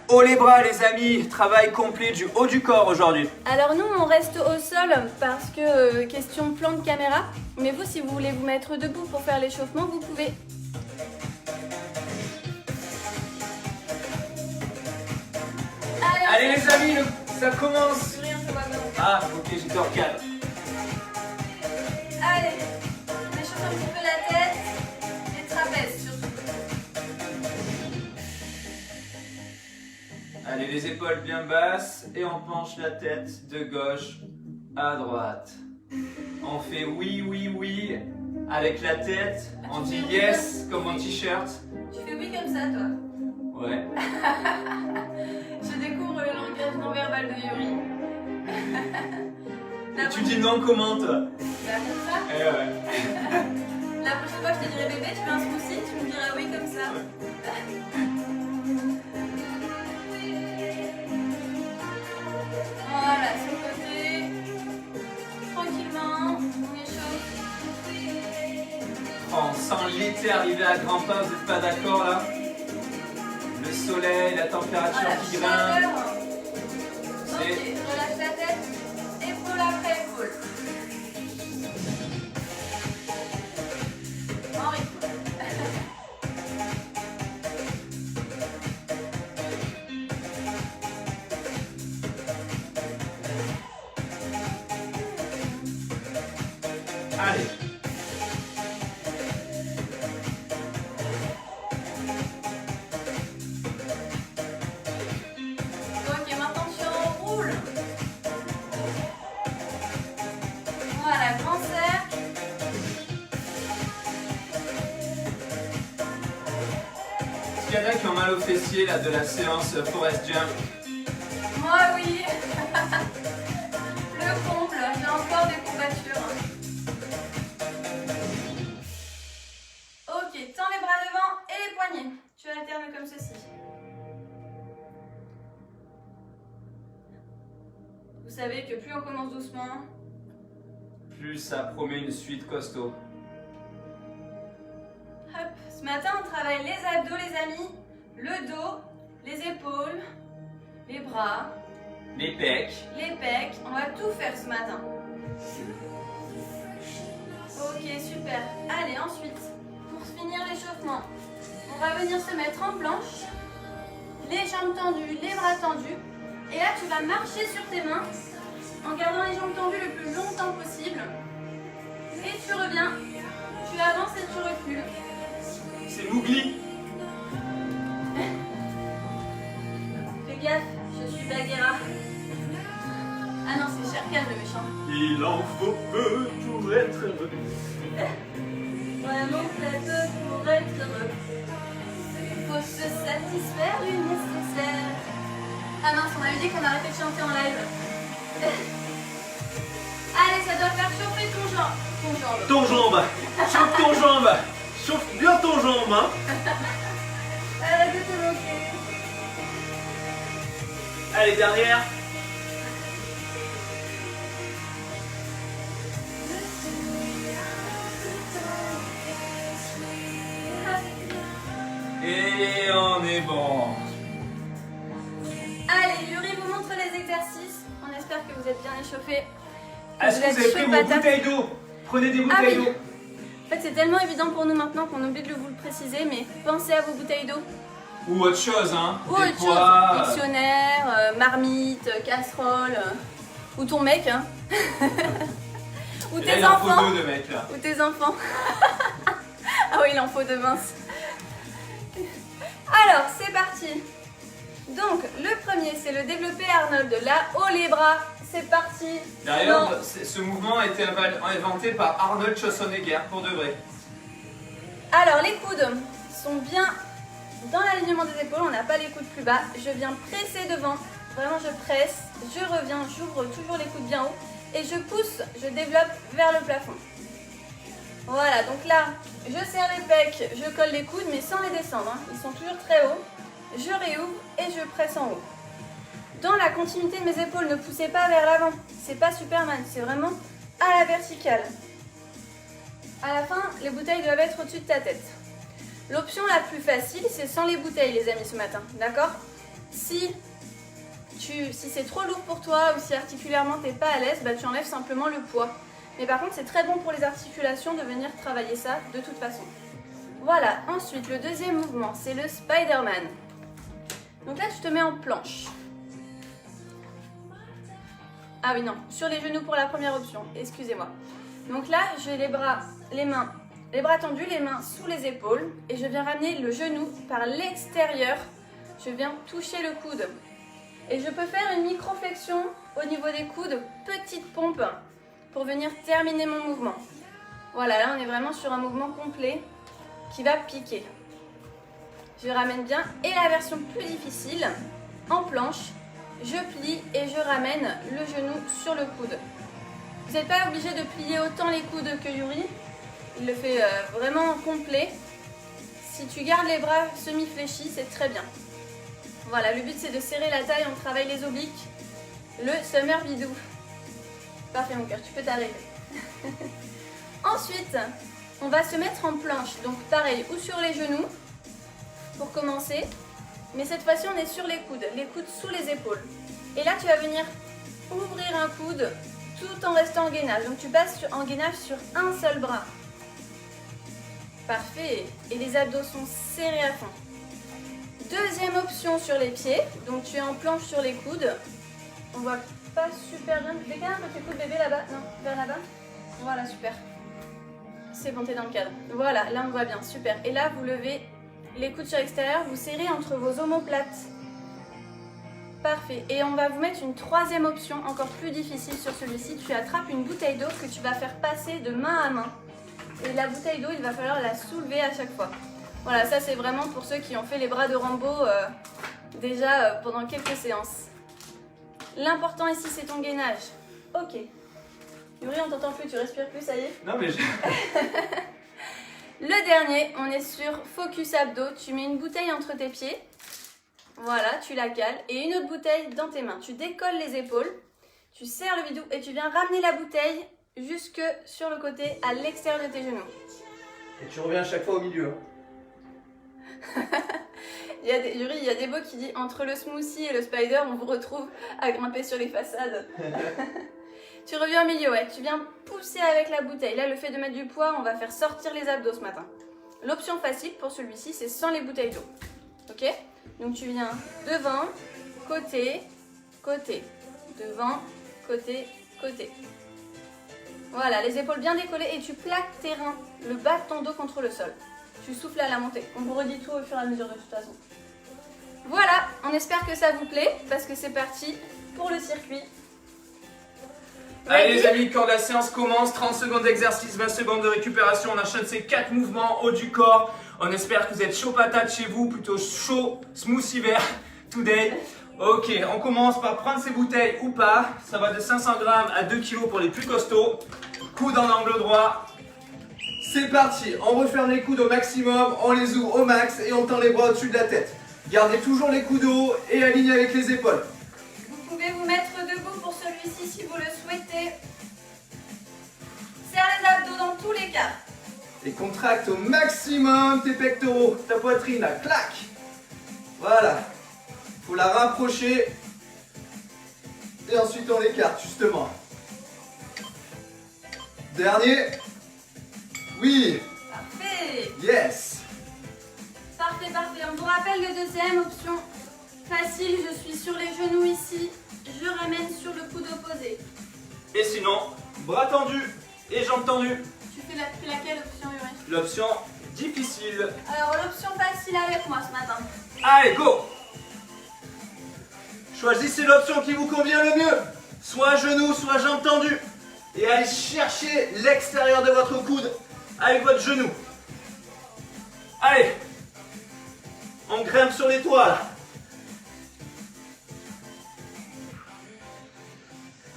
Haut les bras les amis, travail complet du haut du corps aujourd'hui. Alors nous on reste au sol parce que question plan de caméra. Mais vous si vous voulez vous mettre debout pour faire l'échauffement, vous pouvez. Allez les amis, ça commence. Rien, ça va bien. Ah ok, j'étais hors cadre. Allez, on échauffe un petit peu la tête, les trapèzes surtout. Allez, les épaules bien basses et on penche la tête de gauche à droite. On fait oui, oui, oui avec la tête. On dit yes comme mon t-shirt. Tu fais oui comme ça toi. Ouais. Je découvre le langage non verbal de Yuri. Et tu dis non comment toi? Bah comme ça. Eh ouais. La prochaine fois que je te dirai bébé, tu fais un smoothie, tu me diras oui comme ça. Voilà, sur le côté. Tranquillement, on échauffe. On sent l'été arriver à grands pas, vous n'êtes pas d'accord là? Le soleil, la température qui grimpe. Ok, relâche la tête, épaule après épaule. En rythme. Allez. Ok, maintenant on roule. Voilà, grand cercle. Est-ce qu'il y en a qui ont mal au fessier là de la séance Forest Jump? Moi oui. Le comble, j'ai encore des courbatures. Ok, tends les bras devant et les poignets. Tu alternes comme ceci. Vous savez que plus on commence doucement, Plus ça promet une suite costaud. hop. Ce matin on travaille les abdos les amis, le dos, les épaules, les bras, Les pecs. les pecs. On va tout faire ce matin. Ok, super. Allez, ensuite, pour finir l'échauffement, on va venir se mettre en planche, les jambes tendues, les bras tendus. Et là, tu vas marcher sur tes mains en gardant les jambes tendues le plus longtemps possible. Et tu reviens, tu avances et tu recules. C'est Mowgli. Fais gaffe, je suis Bagheera. Ah non, c'est Shere Khan le méchant. Il en faut peu pour être heureux. Vraiment très peu pour être heureux. Faut se satisfaire du nécessaire. Ah mince, on avait dit qu'on arrêtait de chanter en live. Allez, ça doit faire chauffer ton jambe. Ton jambe. Chauffe ton jambe. Chauffe bien ton jambe. Hein. Arrête de te moquer. Allez, derrière. Et on est bon. Allez, Yuri vous montre les exercices. On espère que vous êtes bien échauffés. Est-ce que vous avez pris vos bouteilles d'eau? Prenez des bouteilles d'eau. En fait, c'est tellement évident pour nous maintenant qu'on oublie de vous le préciser, mais pensez à vos bouteilles d'eau. Ou autre chose, hein. Ou Des autre pois, chose, dictionnaire, marmite, casserole, ou ton mec, hein. Ou Et là, tes il en faut enfants. deux de mecs là. Ou tes enfants. Ah oui, il en faut de minces. Alors, c'est parti. Donc, le premier, c'est le développé Arnold. Là, haut les bras. C'est parti. D'ailleurs, Non. ce mouvement a été inventé par Arnold Schwarzenegger, pour de vrai. Alors, les coudes sont bien dans l'alignement des épaules. On n'a pas les coudes plus bas. Je viens presser devant. Vraiment, je presse. Je reviens. J'ouvre toujours les coudes bien haut. Et je pousse, je développe vers le plafond. Voilà, donc là, je serre les pecs, je colle les coudes, mais sans les descendre. Hein. Ils sont toujours très hauts. Je réouvre et je presse en haut. Dans la continuité de mes épaules, ne poussez pas vers l'avant. C'est pas Superman, c'est vraiment à la verticale. À la fin, les bouteilles doivent être au-dessus de ta tête. L'option la plus facile, c'est sans les bouteilles, les amis, ce matin. D'accord? Si c'est trop lourd pour toi ou si articulairement t'es pas à l'aise, bah, tu enlèves simplement le poids. Mais par contre, c'est très bon pour les articulations de venir travailler ça de toute façon. Voilà, ensuite le deuxième mouvement, c'est le Spider-Man. Donc là, tu te mets en planche. Ah oui, non, sur les genoux pour la première option, excusez-moi. Donc là, j'ai les bras tendus, les mains sous les épaules et je viens ramener le genou par l'extérieur. Je viens toucher le coude. Et je peux faire une micro-flexion au niveau des coudes, petite pompe, pour venir terminer mon mouvement. Voilà, là on est vraiment sur un mouvement complet qui va piquer. Je ramène bien. Et la version plus difficile, en planche, je plie et je ramène le genou sur le coude. Vous n'êtes pas obligé de plier autant les coudes que Yuri. Il le fait vraiment complet. Si tu gardes les bras semi-fléchis, c'est très bien. Voilà, le but c'est de serrer la taille, on travaille les obliques. Le summer bidou. Parfait mon cœur, tu peux t'arrêter. Ensuite, on va se mettre en planche. Donc pareil, ou sur les genoux, pour commencer. Mais cette fois-ci, on est sur les coudes sous les épaules. Et là, tu vas venir ouvrir un coude tout en restant en gainage. Donc tu passes en gainage sur un seul bras. Parfait. Et les abdos sont serrés à fond. Deuxième option sur les pieds. Donc tu es en planche sur les coudes. On voit pas super bien. Décale un peu tes coudes bébé là-bas. Non, vers là-bas. Voilà, super. C'est bon, t'es dans le cadre. Voilà, là on voit bien, super. Et là, vous levez les coudes sur l'extérieur, vous serrez entre vos omoplates. Parfait. Et on va vous mettre une troisième option, encore plus difficile sur celui-ci. Tu attrapes une bouteille d'eau que tu vas faire passer de main à main. Et la bouteille d'eau, il va falloir la soulever à chaque fois. Voilà, ça c'est vraiment pour ceux qui ont fait les bras de Rambo déjà pendant quelques séances. L'important ici, c'est ton gainage. Ok. Yuri, on t'entend plus, tu respires plus, ça y est? Non mais Le dernier, on est sur focus abdos. Tu mets une bouteille entre tes pieds. Voilà, tu la cales. Et une autre bouteille dans tes mains. Tu décolles les épaules. Tu serres le bidou et tu viens ramener la bouteille jusque sur le côté, à l'extérieur de tes genoux. Et tu reviens à chaque fois au milieu. Yuri, il y a des mots qui disent entre le smoothie et le spider, on vous retrouve à grimper sur les façades. Tu reviens au milieu, ouais. Tu viens pousser avec la bouteille. Là, le fait de mettre du poids, on va faire sortir les abdos ce matin. L'option facile pour celui-ci, c'est sans les bouteilles d'eau. Ok? Donc tu viens devant, côté, côté. Devant, côté, côté. Voilà, les épaules bien décollées et tu plaques tes reins, le bas de ton dos contre le sol. Tu souffles à la montée. On vous redit tout au fur et à mesure de toute façon. Voilà, on espère que ça vous plaît parce que c'est parti pour le circuit. Allez les amis, quand la séance commence, 30 secondes d'exercice, 20 secondes de récupération, on enchaîne ces 4 mouvements haut du corps. On espère que vous êtes chaud patate chez vous, plutôt chaud smoothie vert today. Ok, on commence par prendre ces bouteilles ou pas. Ça va de 500 grammes à 2 kg pour les plus costauds. Coude en angle droit. C'est parti, on referme les coudes au maximum, on les ouvre au max et on tend les bras au-dessus de la tête. Gardez toujours les coudes hauts et alignés avec les épaules. Vous pouvez vous mettre debout pour celui-ci si vous le souhaitez. Serre les abdos dans tous les cas. Et contracte au maximum tes pectoraux, ta poitrine là, clac. Voilà. Faut la rapprocher. Et ensuite on l'écarte justement. Dernier. Oui. Parfait. Yes. Parfait, parfait. On vous rappelle le deuxième option. Facile, je suis sur les genoux ici. Je ramène sur le coude opposé. Et sinon, bras tendus et jambes tendues. Tu fais laquelle option, Yuri? L'option difficile. Alors, l'option facile avec moi ce matin. Allez, go. Choisissez l'option qui vous convient le mieux. Soit genoux, soit jambes tendues. Et allez chercher l'extérieur de votre coude avec votre genou. Allez. On grimpe sur les toits là.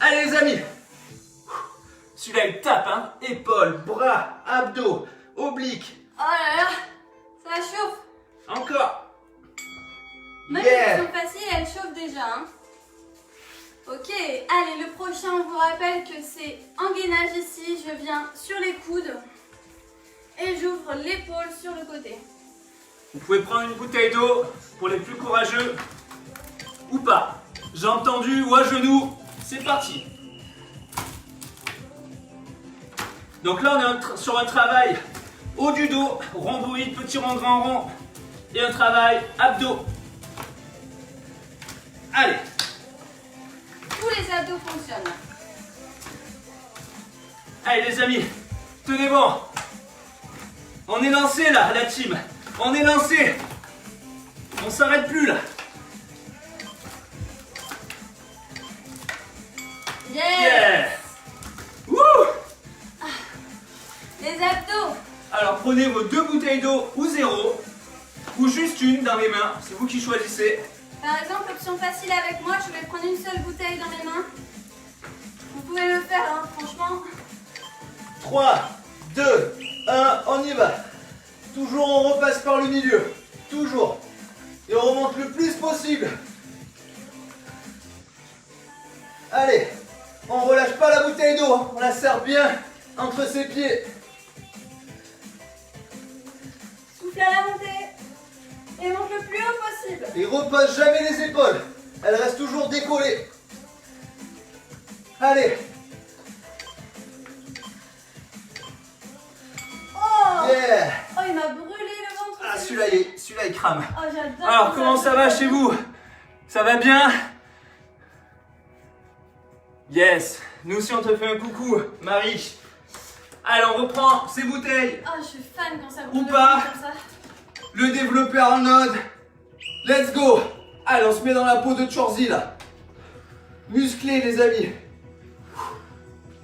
Allez les amis. Celui-là il tape hein. Épaules, bras, abdos, obliques. Oh là là, ça chauffe. Encore. Même Yeah. l'option facile, elle chauffe déjà. Hein. Ok, allez, le prochain, on vous rappelle que c'est en gainage ici. Je viens sur les coudes et j'ouvre l'épaule sur le côté. Vous pouvez prendre une bouteille d'eau pour les plus courageux. Jambes tendues ou à genoux. C'est parti. Donc là, on est sur un travail haut du dos, rhomboïde, petit rond, grand rond. Et un travail abdos. Allez. Tous les abdos fonctionnent. Allez les amis, tenez bon. On est lancé là, la team. On est lancé. On s'arrête plus là. Yes. Yeah. Wouh. Les abdos. Alors prenez vos 2 bouteilles d'eau ou 0. Ou juste une dans les mains, c'est vous qui choisissez. Par exemple, option facile avec moi, je vais prendre une seule bouteille dans mes mains. Vous pouvez le faire, hein, franchement. 3, 2, 1, on y va. Toujours on repasse par le milieu. Toujours. Et on remonte le plus possible. Allez, on relâche pas la bouteille d'eau, hein. On la serre bien entre ses pieds. Souffle à la montée. Et monte le plus haut possible. Et repasse jamais les épaules. Elles restent toujours décollées. Allez. Oh, Yeah. oh, il m'a brûlé le ventre. Ah celui-là il crame. Oh, j'adore. Alors comment ça va chez vous? Ça va bien? Yes. Nous aussi on te fait un coucou, Marie. Allez on reprend ces bouteilles. Oh, je suis fan quand ça brûle Ou le pas. ventre comme ça. Le développé Arnold. Let's go. Allez, on se met dans la peau de Chorzy là. Musclé les amis.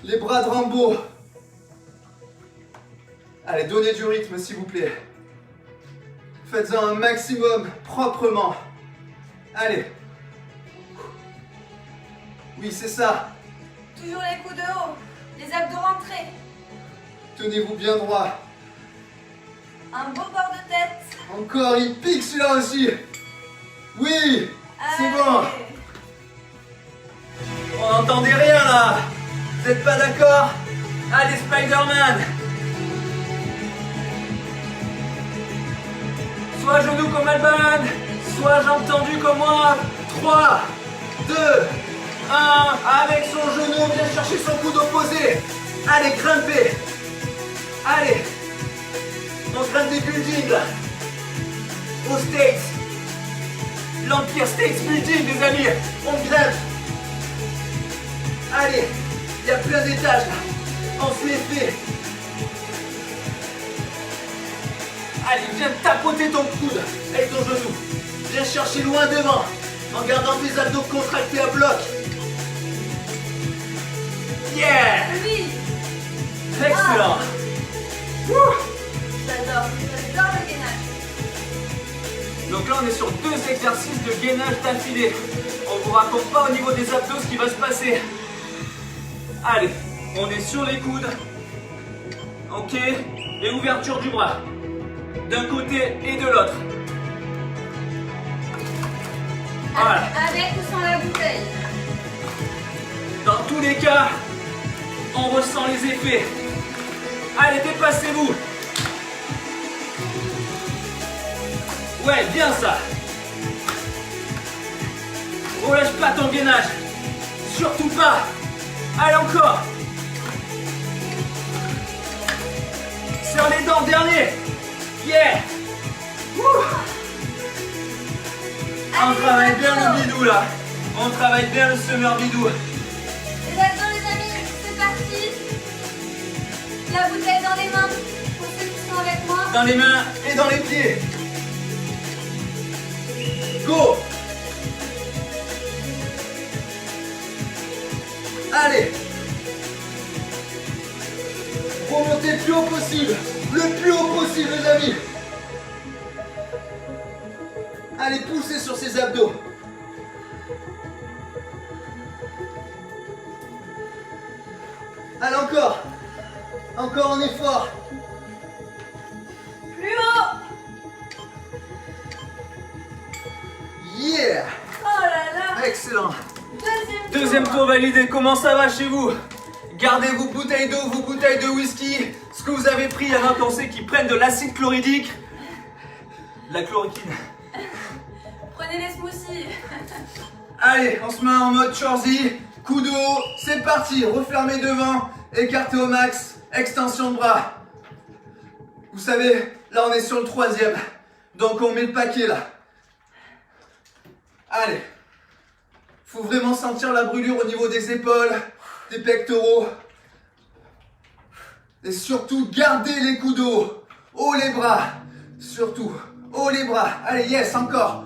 Les bras de Rambo. Allez, donnez du rythme s'il vous plaît. Faites-en un maximum proprement. Allez. Oui, c'est ça. Toujours les coudes de haut. Les abdos rentrés. Tenez-vous bien droit. Un beau bord de tête. Encore, il pique celui-là aussi. Oui, c'est Allez. bon. On n'entendait rien là. Vous n'êtes pas d'accord? Allez Spider-Man. Soit genoux comme Alban, soit jambes tendues comme moi. 3, 2, 1. Avec son genou, on vient chercher son coude opposé. Allez, grimpez. Allez. On se grimpe des buildings là. Aux States. L'Empire States Building les amis. On grimpe. Allez. Il y a plein d'étages là. On se les fait. Allez viens tapoter ton coude avec ton genou. Viens chercher loin devant. En gardant tes abdos contractés à bloc. Yeah. Oui. Excellent. J'adore le gainage. Donc là on est sur 2 exercices de gainage d'affilée. On vous raconte pas au niveau des abdos ce qui va se passer. Allez, on est sur les coudes. Ok. Et ouverture du bras. D'un côté et de l'autre. Voilà. Avec ou sans la bouteille. Dans tous les cas, on ressent les effets. Allez, dépassez-vous. Ouais, bien ça. Relâche pas ton gainage. Surtout pas. Allez, encore. Serre les dents, dernier. Yeah. Ouh. On travaille bien le bidou là. On travaille bien le semeur bidou. Les abdos les amis, c'est parti. La bouteille dans les mains. Pour ceux qui sont avec moi. Dans les mains. Et dans les pieds. Go. Allez. Remontez le plus haut possible. Le plus haut possible les amis. Allez, poussez sur ces abdos. Allez, encore. Encore un effort. Plus haut. Yeah. Oh là là. Excellent. Deuxième tour validé. Comment ça va chez vous? Gardez vos bouteilles d'eau, vos bouteilles de whisky. Ce que vous avez pris, il y en a pensé qu'ils prennent de l'acide chlorhydrique. De la chloroquine. Prenez prenez les smoothies. Allez, on se met en mode Chorzy. Coup de haut, c'est parti. Refermez devant, écartez au max, extension de bras. Vous savez, là on est sur le 3e. Donc on met le paquet là. Allez. Faut vraiment sentir la brûlure au niveau des épaules, des pectoraux. Et surtout, gardez les coudes hauts. Haut les bras. Surtout, haut les bras. Allez, yes, encore.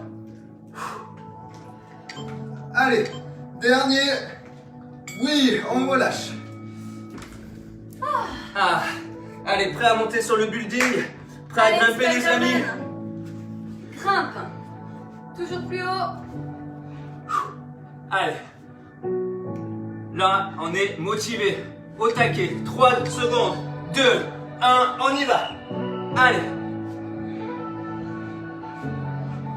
Allez, dernier. Oui, on relâche. Ah, allez, prêt à monter sur le building? Prêt à Allez, grimper les amis? Spider-Man. Grimpe. Toujours plus haut. Allez. Là, on est motivé. Au taquet. 3 secondes. 2, 1, on y va. Allez.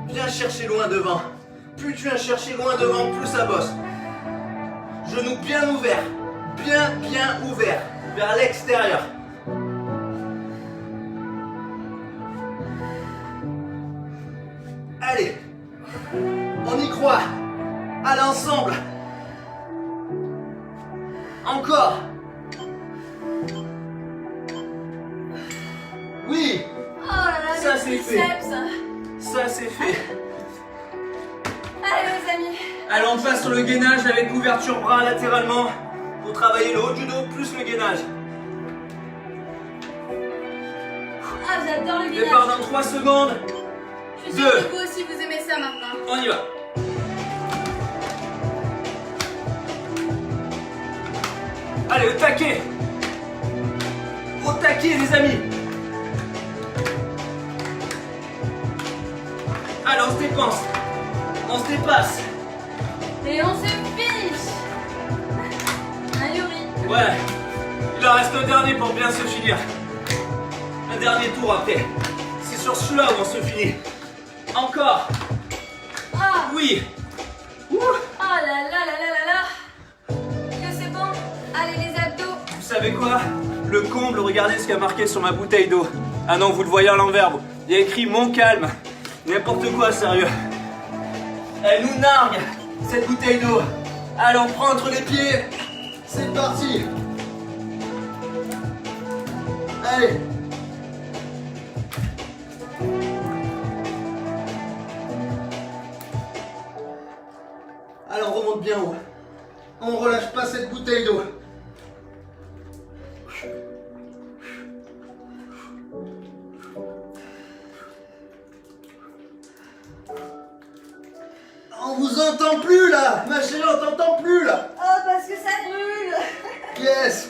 Viens chercher loin devant. Plus tu viens chercher loin devant, plus ça bosse. Genoux bien ouverts. Bien ouverts. Vers l'extérieur. Allez. On y croit. Allez ensemble. Encore. Oui. Oh là là, Ça, les c'est fait. triceps. Ça c'est fait. Allez les amis. Allez, on passe sur le gainage avec l'ouverture bras latéralement pour travailler le haut du dos plus le gainage. Ah, j'adore le gainage. Départ dans 3 secondes. Je suis sûre que vous aussi vous aimez ça, Martin. On y va. Allez, au taquet. Au taquet, les amis. Allez, on se dépense. On se dépasse. Et on se finish. Un Yuri. Ouais. Il en reste un dernier pour bien se finir. Un dernier tour après. C'est sur celui-là où on se finit. Encore. Ah. Oui. Oh là là là là là là. Que c'est bon. Allez les abdos. Vous savez quoi? Le comble, regardez ce qu'il y a marqué sur ma bouteille d'eau. Ah non, vous le voyez à l'envers. Il y a écrit mon calme. N'importe quoi, sérieux. Elle nous nargue, cette bouteille d'eau. Allez, on prend entre les pieds. C'est parti. Allez. Allez, on remonte bien haut. On relâche pas cette bouteille d'eau. On vous entend plus là. Ma chérie, on t'entend plus là. Oh, parce que ça brûle. Yes.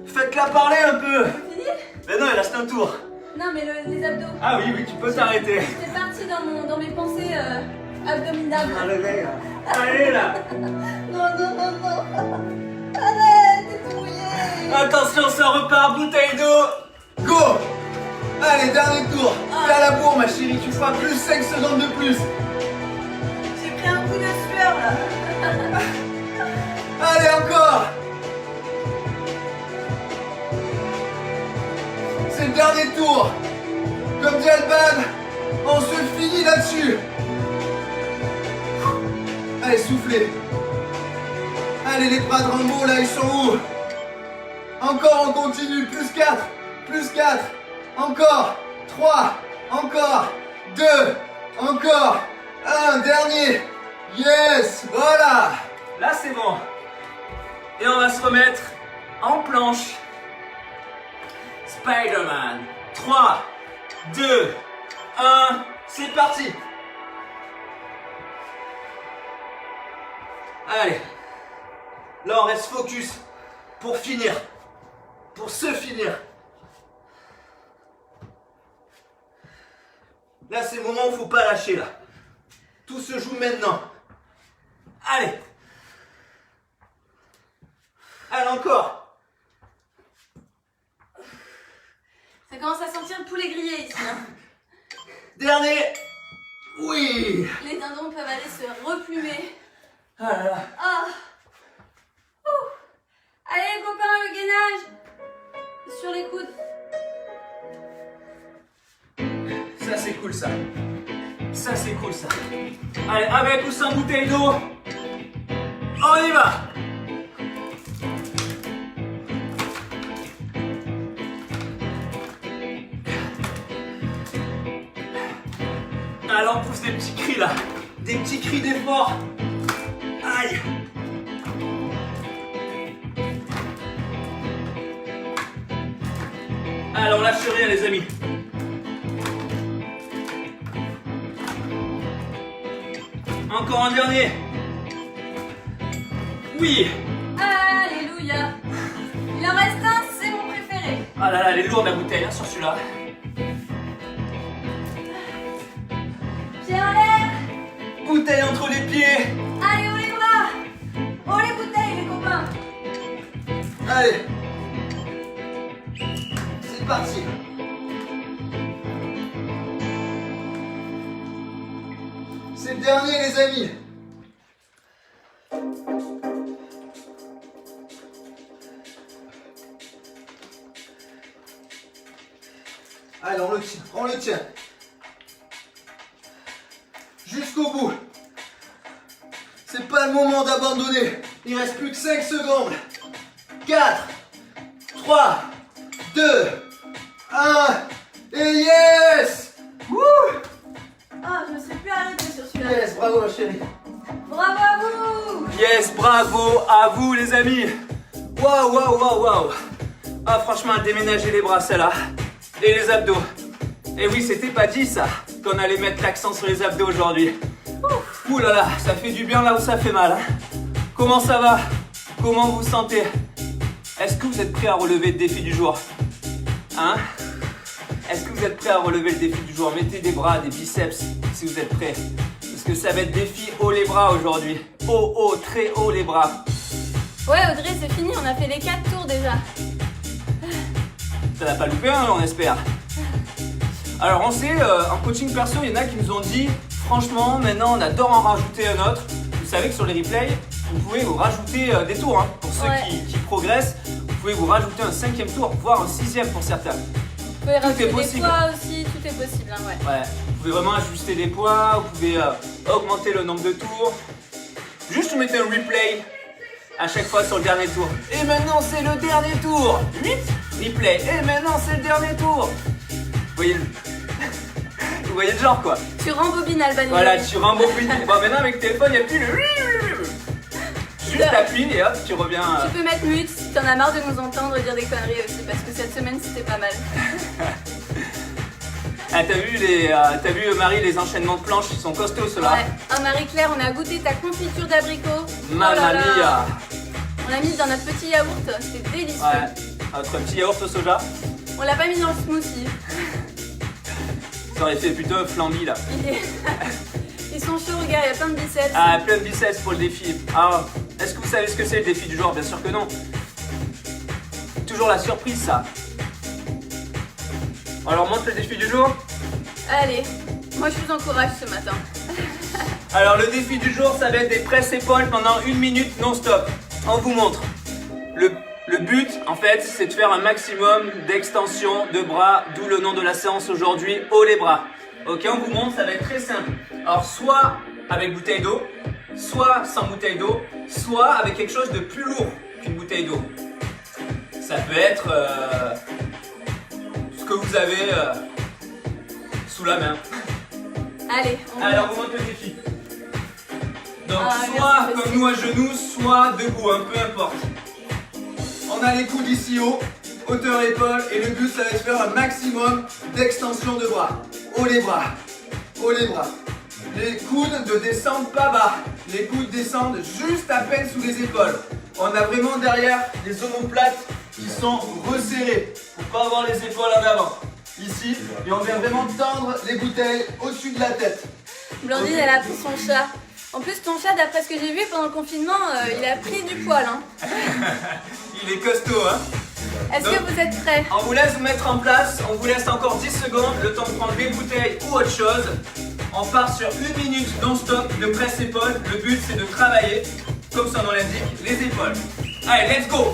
Faites-la parler un peu. Fini? Mais non, il reste un tour. Non, mais les abdos. Ah oui, tu peux t'arrêter. C'est parti dans mes pensées abdominales. Allez là. Non. Arrête, t'es tout mouillé. Attention, ça repart, bouteille d'eau. Go. Allez, dernier tour. Fais à la bourre, ma chérie, tu feras plus 5 secondes de plus. J'ai pris un coup de sueur là. Allez, encore. C'est le dernier tour. Comme dit Alban, on se finit là-dessus. Allez, soufflez. Allez, les bras de Rambo, là, ils sont où? Encore, on continue. Plus 4. Plus 4. Encore. 3. Encore. 2. Encore. 1. Dernier. Yes. Voilà. Là, c'est bon. Et on va se remettre en planche. Spider-Man. 3, 2, 1, c'est parti. Allez. Là, on reste focus pour finir. Pour se finir. Là, c'est le moment où il ne faut pas lâcher, là. Tout se joue maintenant. Allez. Allez, encore. Ça commence à sentir le poulet grillé ici. Hein. Dernier. Oui. Les dindons peuvent aller se replumer. Ah là là. Ah. Ouh. Allez les copains, le gainage. Sur les coudes. Ça, c'est cool, ça. Allez, avec ou sans bouteille d'eau. On y va. Alors on pousse des petits cris là. Des petits cris d'effort. Aïe. Alors lâche rien les amis. Encore un dernier. Oui. Alléluia. Il en reste un, c'est mon préféré. Ah là là, elle est lourde la bouteille hein, sur celui-là. Pieds en l'air. Bouteille entre les pieds. Allez, haut les bras. Haut les bouteilles, les copains. Allez. C'est parti. C'est le dernier les amis. Allez, on le tient. Jusqu'au bout. C'est pas le moment d'abandonner. Il reste plus que 5 secondes. 4, 3, 2, 1. Et yes! Wouh! Ah, je me suis plus arrêtée sur celui-là. Yes, bravo ma chérie. Bravo à vous. Yes, bravo à vous les amis. Waouh, waouh, waouh, waouh. Ah franchement, déménager les bras celle-là. Et les abdos. Et oui, c'était pas dit ça, qu'on allait mettre l'accent sur les abdos aujourd'hui. Ouh là là, ça fait du bien là où ça fait mal. Hein. Comment ça va? Comment vous vous sentez? Est-ce que vous êtes prêts à relever le défi du jour? Hein? Est-ce que vous êtes prêts à relever le défi du jour? Mettez des bras, des biceps si vous êtes prêts. Parce que ça va être défi haut les bras aujourd'hui. Haut, haut, très haut les bras. Ouais, Audrey, c'est fini, on a fait les 4 tours déjà. Ça n'a pas loupé, hein, on espère. Alors on sait, en coaching perso, il y en a qui nous ont dit, franchement, maintenant on adore en rajouter un autre. Vous savez que sur les replays, vous pouvez vous rajouter des tours. Hein. Pour ceux qui progressent, vous pouvez vous rajouter un 5e tour, voire un 6e pour certains. Vous pouvez rajouter des poids aussi, tout est possible. Hein, ouais. Vous pouvez vraiment ajuster des poids, vous pouvez augmenter le nombre de tours. Juste vous mettez un replay à chaque fois sur le dernier tour. Et maintenant c'est le dernier tour. 8 replay. Et maintenant c'est le dernier tour. Vous voyez le genre quoi. Tu rembobines Albany. Voilà, tu rembobines. Bon maintenant avec le téléphone, il n'y a plus le... Juste t'appuies et hop, tu reviens. Tu peux mettre mute si t'en as marre de nous entendre dire des conneries aussi, parce que cette semaine c'était pas mal. Ah, t'as vu Marie, les enchaînements de planches, ils sont costauds ceux-là. Ouais. Ah Marie-Claire, on a goûté ta confiture d'abricot. Mamma mia. On l'a mis dans notre petit yaourt, c'est délicieux. Ouais, notre petit yaourt au soja. On l'a pas mis dans le smoothie. Ça aurait fait plutôt flambi là. Ils sont chauds, regarde, il y a plein de biceps. Ah, plein de biceps pour le défi. Alors, est-ce que vous savez ce que c'est le défi du jour? Bien sûr que non. Toujours la surprise ça. Alors, montre le défi du jour. Allez, moi je vous encourage ce matin. Alors, le défi du jour, ça va être des presses épaules pendant 1 minute non-stop. On vous montre. Le but, en fait, c'est de faire un maximum d'extension de bras, d'où le nom de la séance aujourd'hui, haut les bras. Ok, on vous montre, ça va être très simple. Alors, soit avec bouteille d'eau, soit sans bouteille d'eau, soit avec quelque chose de plus lourd qu'une bouteille d'eau. Ça peut être ce que vous avez sous la main. Allez, Alors, vous montre le défi. Donc, soit comme nous à genoux, soit debout, hein, peu importe. On a les coudes ici haut, hauteur épaule, et le but ça va être de faire un maximum d'extension de bras. Haut les bras, haut les bras. Les coudes ne descendent pas bas, les coudes descendent juste à peine sous les épaules. On a vraiment derrière les omoplates qui sont resserrées pour pas avoir les épaules en avant. Ici, et on vient vraiment tendre les bouteilles au-dessus de la tête. Blandine, elle a pris son chat. En plus, ton chat, d'après ce que j'ai vu pendant le confinement, il a pris du poil. Hein. Il est costaud, hein. Est-ce que vous êtes prêts? On vous laisse vous mettre en place, on vous laisse encore 10 secondes, le temps de prendre des bouteilles ou autre chose. On part sur 1 minute non-stop de presse épaule. Le but c'est de travailler, comme son nom l'indique, les épaules. Allez, let's go!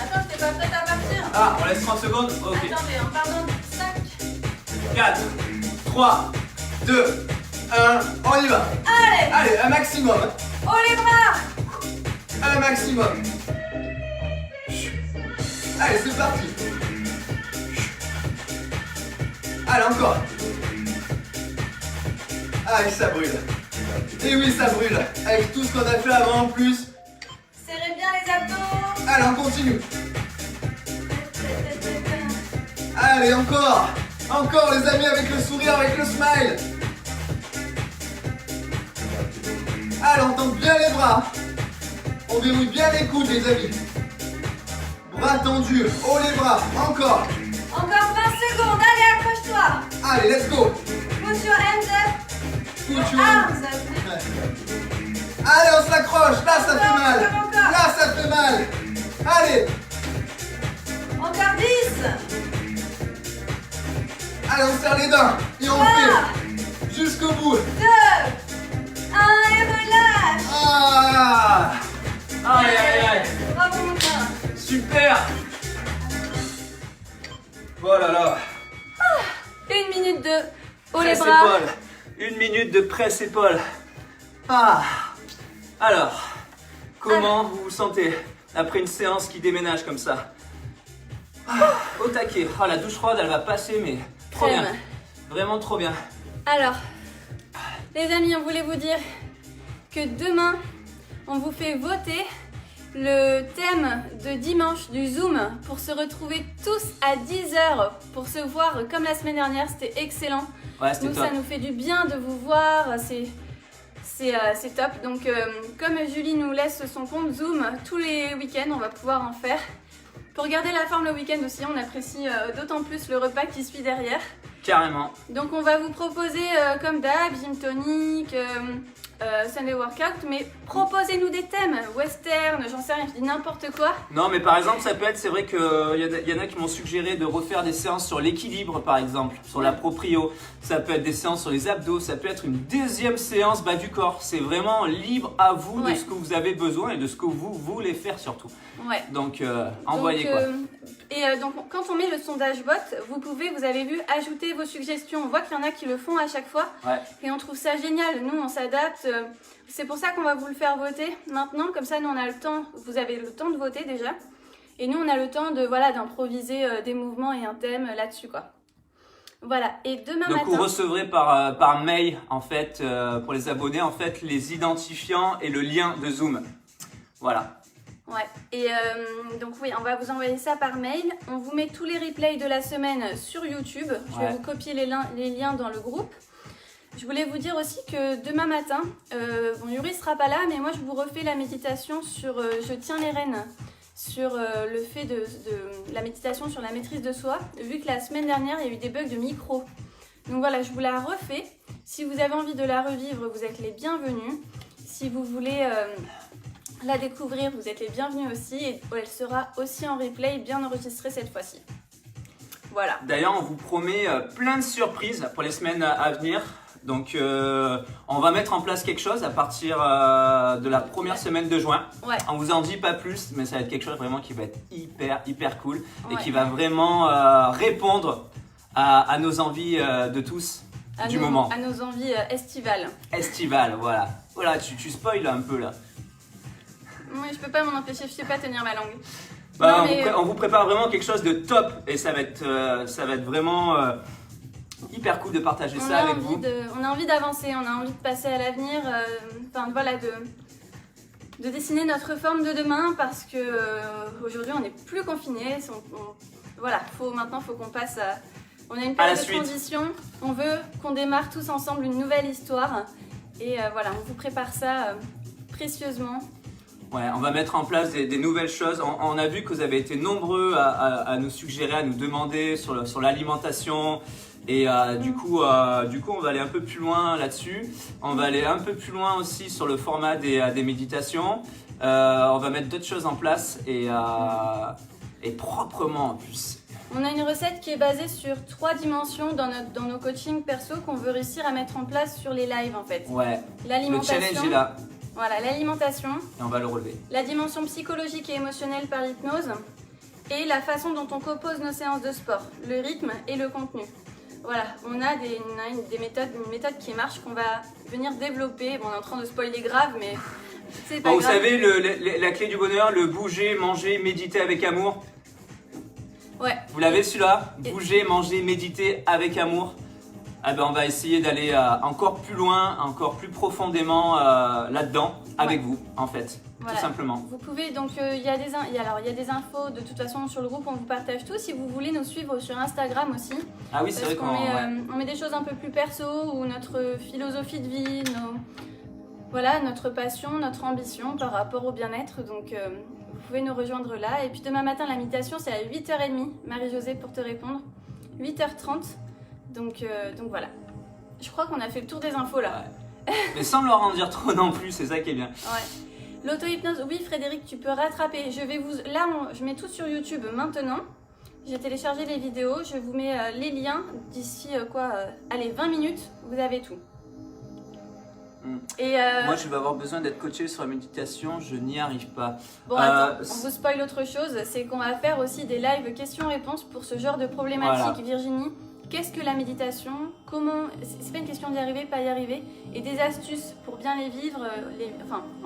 Attends, t'es pas prête à partir? Ah, on laisse 30 secondes? Ok. Attendez, on part dans 5. 4, 3, 2, 1, 1, on y va. Allez, Allez, un maximum. haut les bras. Un maximum. Allez, c'est parti. Allez, encore. Allez, ça brûle. Et oui, ça brûle. Avec tout ce qu'on a fait avant en plus. Serrez bien les abdos. Allez, on continue. Allez, encore. Encore, les amis, avec le sourire, avec le smile. Allez, on tend bien les bras. On verrouille bien les coudes, les amis. Bras tendus, haut les bras. Encore. Encore 20 secondes, allez, accroche-toi. Allez, let's go. Put your hands up. Put Your your- arms up. Allez, on s'accroche. Là, ça fait Encore, mal. encore. Là, ça fait mal. Allez. Encore 10. Allez, on serre les dents. Et on 3, fait jusqu'au bout. 2, 1 et relâche. Ah. Aïe aïe aïe. Bravo mon frère. Super. Oh là là. 1 minute de haut les Presse bras. épaule. 1 minute de presse épaule. Ah. Alors, comment vous vous sentez après une séance qui déménage comme ça? Au taquet. Oh, la douche froide, elle va passer, mais trop Crème. bien. Vraiment trop bien. Alors, les amis, on voulait vous dire que demain, on vous fait voter le thème de dimanche du Zoom pour se retrouver tous à 10h pour se voir comme la semaine dernière. C'était excellent. Ouais, c'était Nous, top. ça nous fait du bien de vous voir. C'est top. Donc, comme Julie nous laisse son compte Zoom tous les week-ends, on va pouvoir en faire. Pour garder la forme le week-end aussi, on apprécie d'autant plus le repas qui suit derrière. Carrément. Donc on va vous proposer comme d'hab, gym tonic, Sunday workout, mais proposez-nous des thèmes, western, j'en sais rien, je dis n'importe quoi. Non, mais par exemple, ça peut être, c'est vrai qu'il y en a qui m'ont suggéré de refaire des séances sur l'équilibre, par exemple, sur la proprio. Ça peut être des séances sur les abdos, ça peut être une deuxième séance bas du corps. C'est vraiment libre à vous Ouais. de ce que vous avez besoin et de ce que vous voulez faire surtout. Ouais. Donc, envoyez Donc, quoi. donc quand on met le sondage bot, vous avez vu, ajouter vos suggestions. On voit qu'il y en a qui le font à chaque fois Ouais. et on trouve ça génial. Nous, on s'adapte. C'est pour ça qu'on va vous le faire voter maintenant. Comme ça, nous, on a le temps. Vous avez le temps de voter déjà. Et nous, on a le temps de d'improviser des mouvements et un thème là-dessus, quoi. Voilà. Et demain Donc, vous matin. recevrez par mail, en fait, pour les abonnés, en fait, les identifiants et le lien de Zoom. Voilà. Ouais, et donc oui, on va vous envoyer ça par mail. On vous met tous les replays de la semaine sur YouTube. Je vais Ouais. vous copier les liens dans le groupe. Je voulais vous dire aussi que demain matin, bon, Yuri sera pas là, mais moi je vous refais la méditation sur je tiens les rênes, sur le fait de la méditation sur la maîtrise de soi, vu que la semaine dernière il y a eu des bugs de micro. Donc voilà, je vous la refais. Si vous avez envie de la revivre, vous êtes les bienvenus. Si vous voulez la découvrir, vous êtes les bienvenus aussi, et elle sera aussi en replay, bien enregistrée cette fois-ci. Voilà. D'ailleurs, on vous promet plein de surprises pour les semaines à venir. Donc, on va mettre en place quelque chose à partir de la première semaine de juin. Ouais. On vous en dit pas plus, mais ça va être quelque chose vraiment qui va être hyper cool et Ouais. qui va vraiment répondre à nos envies de tous du moment. À nos envies estivales. Estival, voilà. Voilà, tu spoil un peu là. Moi, je peux pas m'en empêcher, je sais pas tenir ma langue. Bah, Non, mais- on vous prépare vraiment quelque chose de top et ça va être vraiment hyper cool de partager ça avec vous. On a envie d'avancer, on a envie de passer à l'avenir, enfin voilà, de dessiner notre forme de demain parce que aujourd'hui on n'est plus confinés. Voilà, maintenant faut qu'on passe à. On a une À la période de suite. transition, on veut qu'on démarre tous ensemble une nouvelle histoire et voilà, on vous prépare ça précieusement. Ouais, on va mettre en place des nouvelles choses. On a vu que vous avez été nombreux à nous suggérer, à nous demander sur l'alimentation. Et du coup, on va aller un peu plus loin là-dessus. On va aller un peu plus loin aussi sur le format des méditations. On va mettre d'autres choses en place et proprement en plus. On a une recette qui est basée sur 3 dimensions dans nos coachings perso qu'on veut réussir à mettre en place sur les lives en fait. Ouais, le L'alimentation. challenge est là Voilà, l'alimentation, et on va le relever. la dimension psychologique et émotionnelle par l'hypnose et la façon dont on compose nos séances de sport, le rythme et le contenu. Voilà, on a une méthode qui marche qu'on va venir développer. Bon, on est en train de spoiler grave, mais c'est pas Bon, vous grave. savez, la clé du bonheur, le bouger, manger, méditer avec amour. Ouais. Vous l'avez celui-là? Et- Bouger, manger, méditer avec amour. Ah ben, on va essayer d'aller encore plus loin, encore plus profondément là-dedans, avec vous, en fait, Voilà. tout simplement. Vous pouvez donc, il y a des infos de toute façon sur le groupe, on vous partage tout. Si vous voulez nous suivre sur Instagram aussi, Ah oui, c'est parce vrai qu'on qu'on... met, ouais. on met des choses un peu plus perso ou notre philosophie de vie, voilà, notre passion, notre ambition par rapport au bien-être. Donc vous pouvez nous rejoindre là. Et puis demain matin, la méditation c'est à 8h30, Marie-Josée pour te répondre. 8h30. Donc voilà. Je crois qu'on a fait le tour des infos là. Mais sans leur en dire trop non plus, c'est ça qui est bien. Ouais. L'auto-hypnose, oui Frédéric, tu peux rattraper. Je mets tout sur YouTube maintenant. J'ai téléchargé les vidéos, je vous mets les liens d'ici allez 20 minutes, vous avez tout. Et Moi, je vais avoir besoin d'être coaché sur la méditation, je n'y arrive pas. bon attends, on vous spoil autre chose, c'est qu'on va faire aussi des lives questions-réponses pour ce genre de problématique. Voilà. Virginie, qu'est-ce que la méditation? Comment, c'est pas une question d'y arriver, pas y arriver, et des astuces pour bien les vivre,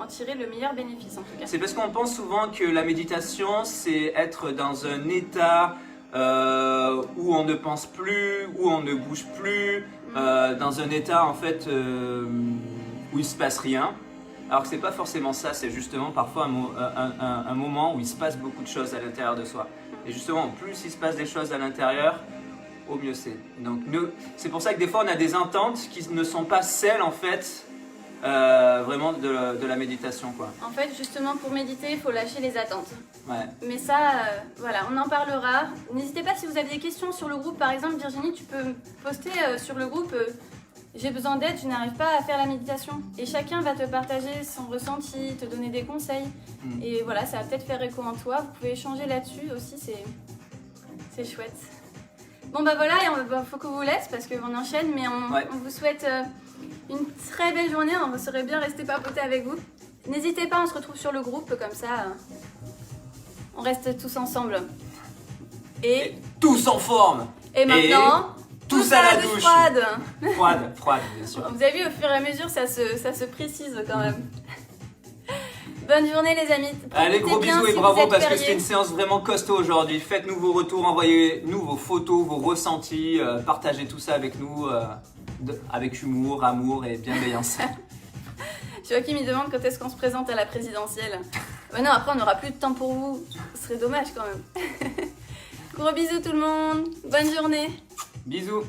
en tirer le meilleur bénéfice en tout cas. C'est parce qu'on pense souvent que la méditation, c'est être dans un état où on ne pense plus, où on ne bouge plus, dans un état en fait où il se passe rien. Alors que c'est pas forcément ça, c'est justement parfois un moment où il se passe beaucoup de choses à l'intérieur de soi. Et justement, plus il se passe des choses à l'intérieur, au mieux c'est. Donc c'est pour ça que des fois on a des ententes qui ne sont pas celles en fait vraiment de la méditation quoi. En fait, justement, pour méditer, il faut lâcher les attentes. Ouais. Mais ça, voilà, on en parlera. N'hésitez pas si vous avez des questions sur le groupe. Par exemple, Virginie, tu peux poster sur le groupe j'ai besoin d'aide, je n'arrive pas à faire la méditation. Et chacun va te partager son ressenti, te donner des conseils. Et voilà, ça va peut-être faire écho en toi. Vous pouvez échanger là-dessus aussi, c'est chouette. Bon bah voilà, il faut que vous laisse parce qu'on enchaîne, mais on vous souhaite une très belle journée. On serait bien resté papoter avec vous. N'hésitez pas, on se retrouve sur le groupe, comme ça on reste tous ensemble. Et tous en forme. Et maintenant, tous à la douche. froide. Froide, bien sûr. Vous avez vu, au fur et à mesure, ça se précise quand même. Bonne journée les amis. Allez, gros Profitez bien bisous et si bravo vous êtes parce que fériés. c'était une séance vraiment costaud aujourd'hui. Faites-nous vos retours, envoyez-nous vos photos, vos ressentis, partagez tout ça avec nous avec humour, amour et bienveillance. Joachim il demande quand est-ce qu'on se présente à la présidentielle. Non, après on n'aura plus de temps pour vous. Ce serait dommage quand même. Gros bisous tout le monde. Bonne journée. Bisous.